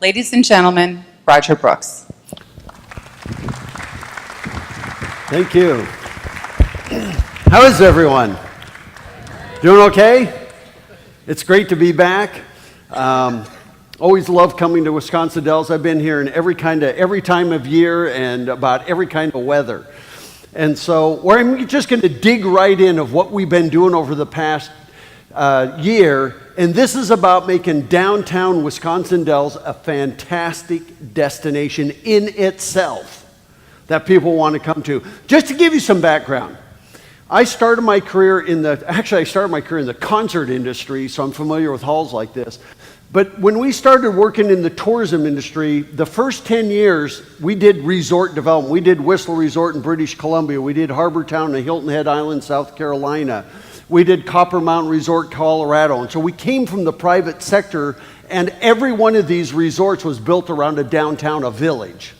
Ladies and gentlemen, Roger Brooks. Thank you. How is everyone? Doing okay? It's great to be back. Always love coming to Wisconsin Dells. I've been here in every time of year and about every kind of weather. And so I'm just going to dig right in of what we've been doing over the past year. And this is about making downtown Wisconsin Dells a fantastic destination in itself that people want to come to. Just to give you some background, I started my career in the concert industry, so I'm familiar with halls like this. But when we started working in the tourism industry, the first 10 years, we did resort development. We did Whistler Resort in British Columbia. We did Harbor Town and Hilton Head Island, South Carolina. We did Copper Mountain Resort, Colorado. And so we came from the private sector, and every one of these resorts was built around a downtown, a village.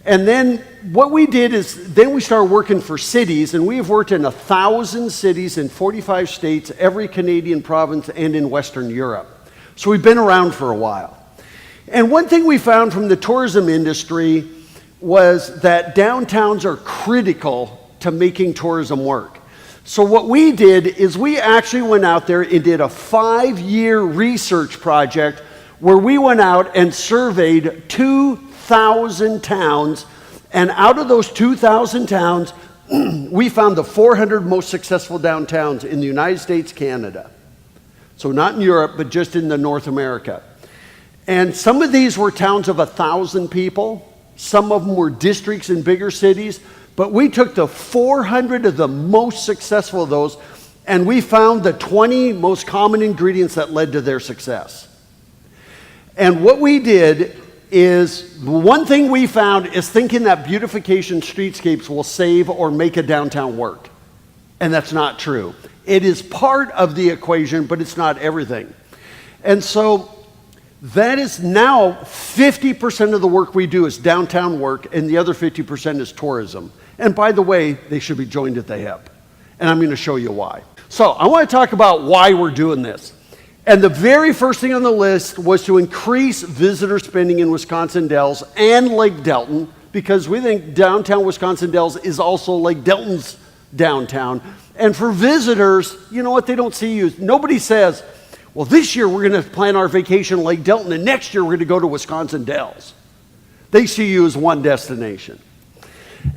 And then what we did is then we started working for cities, and we have worked in 1,000 cities in 45 states, every Canadian province, and in Western Europe. So we've been around for a while. And one thing we found from the tourism industry was that downtowns are critical to making tourism work. So what we did is we actually went out there and did a 5-year research project where we went out and surveyed 2,000 towns, and out of those 2,000 towns, we found the 400 most successful downtowns in the United States, Canada. So not in Europe, but just in the North America. And some of these were towns of 1,000 people. Some of them were districts in bigger cities. But we took the 400 of the most successful of those, and we found the 20 most common ingredients that led to their success. And what we did is, one thing we found is thinking that beautification streetscapes will save or make a downtown work. And that's not true. It is part of the equation, but it's not everything. And so that is now 50% of the work we do is downtown work, and the other 50% is tourism. And by the way, they should be joined at the hip. And I'm going to show you why. So I want to talk about why we're doing this. And the very first thing on the list was to increase visitor spending in Wisconsin Dells and Lake Delton, because we think downtown Wisconsin Dells is also Lake Delton's downtown. And for visitors, you know what, they don't see you. Nobody says, well, this year we're going to plan our vacation in Lake Delton, and next year we're going to go to Wisconsin Dells. They see you as one destination.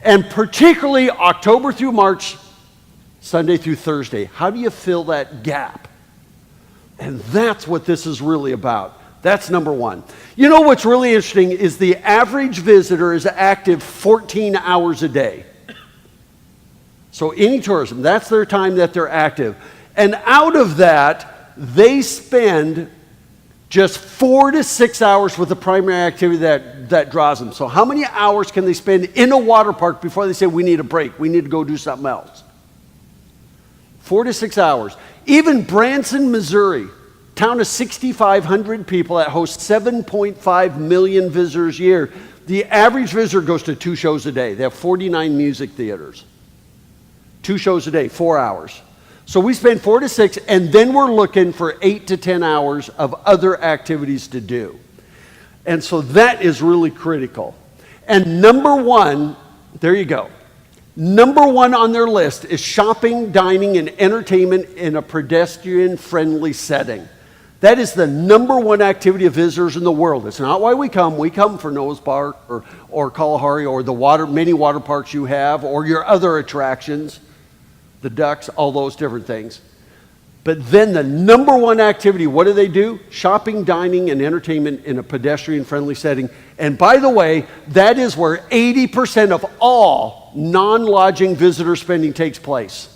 And particularly October through March, Sunday through Thursday, how do you fill that gap? And that's what this is really about. That's number one. You know what's really interesting is the average visitor is active 14 hours a day. So any tourism, that's their time that they're active. And out of that, they spend just 4 to 6 hours with the primary activity that draws them. So how many hours can they spend in a water park before they say, we need a break, we need to go do something else? 4 to 6 hours. Even Branson, Missouri, town of 6,500 people that hosts 7.5 million visitors a year, the average visitor goes to 2 shows a day. They have 49 music theaters. 2 shows a day, 4 hours. So we spend 4 to 6, and then we're looking for 8 to 10 hours of other activities to do. And so that is really critical. And number one, there you go. Number one on their list is shopping, dining, and entertainment in a pedestrian-friendly setting. That is the number one activity of visitors in the world. It's not why we come. We come for Noah's Park or Kalahari or the many water parks you have or your other attractions, the ducks, all those different things. But then the number one activity, what do? Shopping, dining, and entertainment in a pedestrian-friendly setting. And by the way, that is where 80% of all non-lodging visitor spending takes place.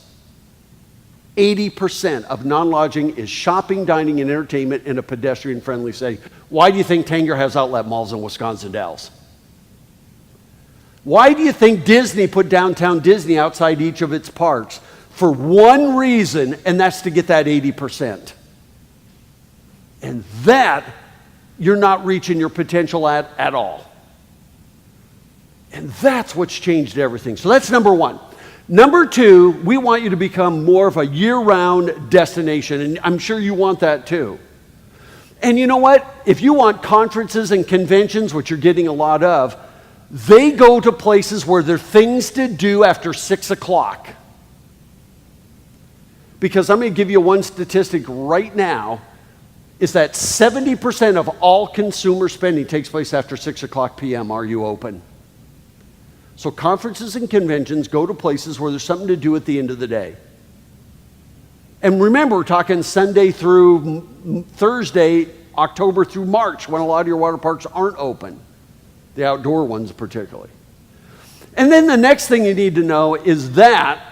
80% of non-lodging is shopping, dining, and entertainment in a pedestrian-friendly setting. Why do you think Tanger has outlet malls in Wisconsin Dells? Why do you think Disney put downtown Disney outside each of its parks? For one reason, and that's to get that 80%. And that, you're not reaching your potential at all. And that's what's changed everything. So that's number one. Number two, we want you to become more of a year-round destination, and I'm sure you want that too. And you know what? If you want conferences and conventions, which you're getting a lot of, they go to places where there are things to do after 6 o'clock. Because I'm going to give you one statistic right now, is that 70% of all consumer spending takes place after 6 o'clock p.m. Are you open? So conferences and conventions go to places where there's something to do at the end of the day. And remember, we're talking Sunday through Thursday, October through March, when a lot of your water parks aren't open, the outdoor ones particularly. And then the next thing you need to know is that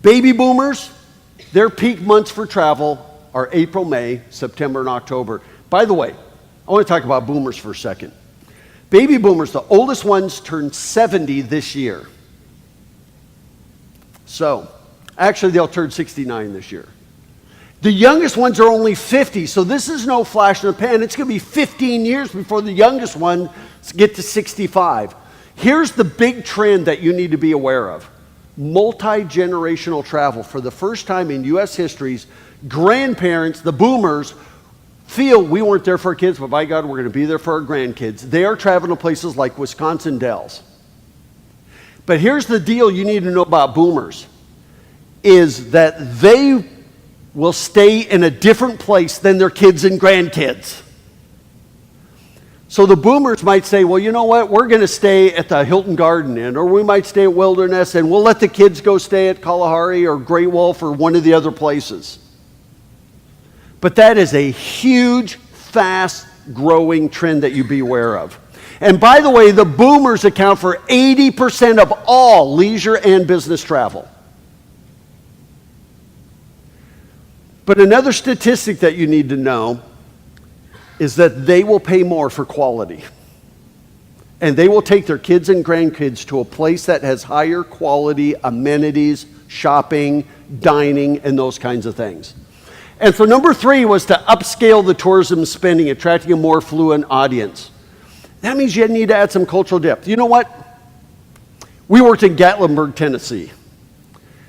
baby boomers, their peak months for travel are April, May, September, and October. By the way, I want to talk about boomers for a second. Baby boomers, the oldest ones, turned 70 this year. So, actually, they'll turn 69 this year. The youngest ones are only 50, so this is no flash in the pan. It's going to be 15 years before the youngest ones get to 65. Here's the big trend that you need to be aware of. Multi-generational travel. For the first time in U.S. history, grandparents, the boomers, feel we weren't there for our kids, but by God, we're going to be there for our grandkids. They are traveling to places like Wisconsin Dells. But here's the deal you need to know about boomers, is that they will stay in a different place than their kids and grandkids. So the boomers might say, well, you know what, we're going to stay at the Hilton Garden Inn, or we might stay at Wilderness, and we'll let the kids go stay at Kalahari or Great Wolf or one of the other places. But that is a huge, fast-growing trend that you be aware of. And by the way, the boomers account for 80% of all leisure and business travel. But another statistic that you need to know is that they will pay more for quality. And they will take their kids and grandkids to a place that has higher quality amenities, shopping, dining, and those kinds of things. And so number 3 was to upscale the tourism spending, attracting a more affluent audience. That means you need to add some cultural depth. You know what? We worked in Gatlinburg, Tennessee.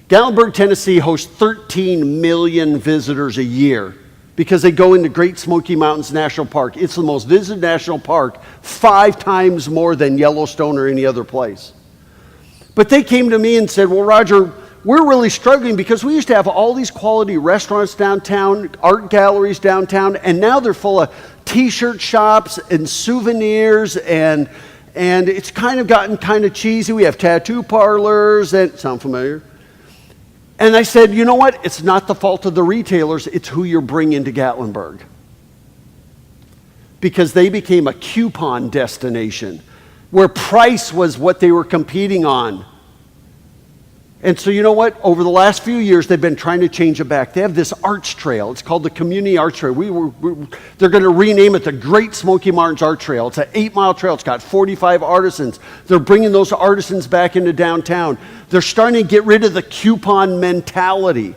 Gatlinburg, Tennessee hosts 13 million visitors a year because they go into Great Smoky Mountains National Park. It's the most visited national park, 5 times more than Yellowstone or any other place. But they came to me and said, well, Roger, we're really struggling because we used to have all these quality restaurants downtown, art galleries downtown, and now they're full of t-shirt shops and souvenirs, and it's kind of gotten kind of cheesy. We have tattoo parlors, and sound familiar? And I said, you know what? It's not the fault of the retailers, it's who you're bringing to Gatlinburg. Because they became a coupon destination where price was what they were competing on. And so you know what? Over the last few years, they've been trying to change it back. They have this arts trail. It's called the Community Arts Trail. They're going to rename it the Great Smoky Mountains Art Trail. It's an 8-mile trail. It's got 45 artisans. They're bringing those artisans back into downtown. They're starting to get rid of the coupon mentality.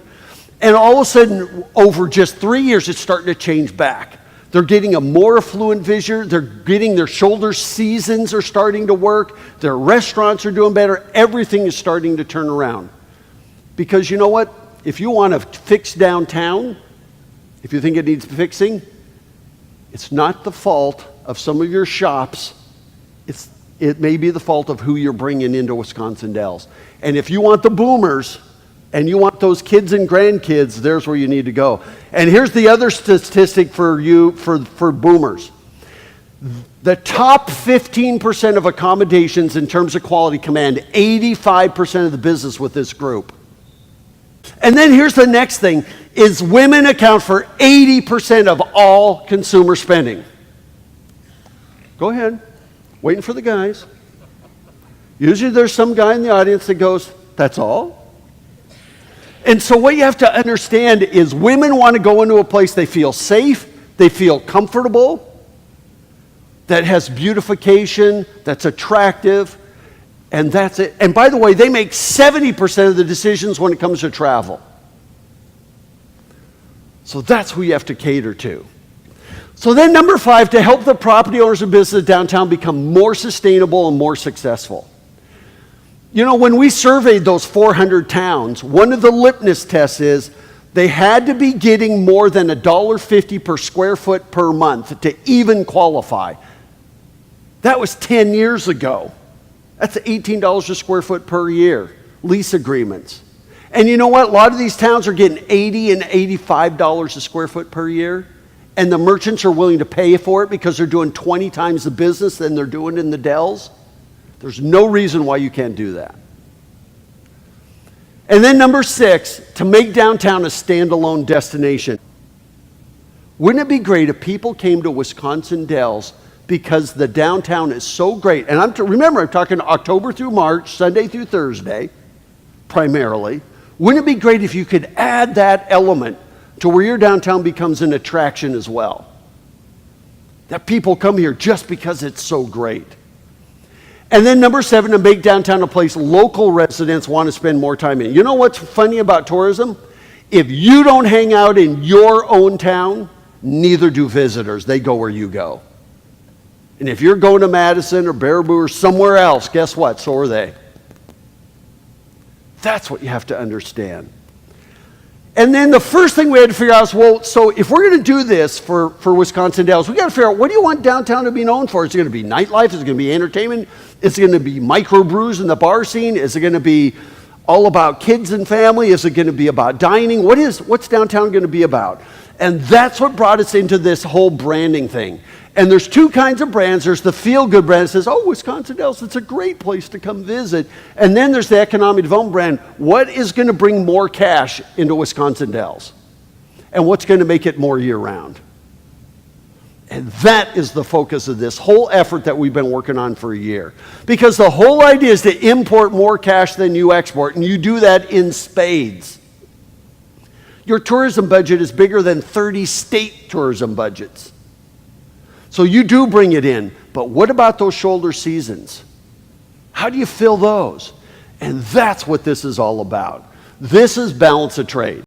And all of a sudden, over just 3 years, it's starting to change back. They're getting a more affluent visitor. They're getting their shoulder seasons are starting to work. Their restaurants are doing better. Everything is starting to turn around. Because you know what? If you want to fix downtown, if you think it needs fixing, it's not the fault of some of your shops. It may be the fault of who you're bringing into Wisconsin Dells. And if you want the boomers, and you want those kids and grandkids, there's where you need to go. And here's the other statistic for you, for boomers. The top 15% of accommodations in terms of quality command 85% of the business with this group. And then here's the next thing, is women account for 80% of all consumer spending. Go ahead, waiting for the guys. Usually there's some guy in the audience that goes, that's all? And so what you have to understand is women want to go into a place they feel safe, they feel comfortable, that has beautification, that's attractive, and that's it. And by the way, they make 70% of the decisions when it comes to travel. So that's who you have to cater to. So then number 5, to help the property owners and businesses downtown become more sustainable and more successful. You know, when we surveyed those 400 towns, one of the litmus tests is They had to be getting more than $1.50 per square foot per month to even qualify. That was 10 years ago. That's $18 a square foot per year, lease agreements. And you know what? A lot of these towns are getting $80 and $85 a square foot per year, and the merchants are willing to pay for it because they're doing 20 times the business than they're doing in the Dells. There's no reason why you can't do that. And then number 6, to make downtown a standalone destination. Wouldn't it be great if people came to Wisconsin Dells because the downtown is so great? And remember, I'm talking October through March, Sunday through Thursday, primarily. Wouldn't it be great if you could add that element to where your downtown becomes an attraction as well? That people come here just because it's so great. And then number 7, to make downtown a place local residents want to spend more time in. You know what's funny about tourism? If you don't hang out in your own town, neither do visitors. They go where you go. And if you're going to Madison or Baraboo or somewhere else, guess what? So are they. That's what you have to understand. And then the first thing we had to figure out is, well, so if we're going to do this for Wisconsin Dells, we got to figure out, what do you want downtown to be known for? Is it going to be nightlife? Is it going to be entertainment? Is it going to be microbrews in the bar scene? Is it going to be all about kids and family? Is it going to be about dining? What's downtown going to be about? And that's what brought us into this whole branding thing. And there's 2 kinds of brands. There's the feel-good brand that says, oh, Wisconsin Dells, it's a great place to come visit. And then there's the economic development brand. What is going to bring more cash into Wisconsin Dells? And what's going to make it more year-round? And that is the focus of this whole effort that we've been working on for a year. Because the whole idea is to import more cash than you export, and you do that in spades. Your tourism budget is bigger than 30 state tourism budgets. So you do bring it in, but what about those shoulder seasons? How do you fill those? And that's what this is all about. This is balance of trade.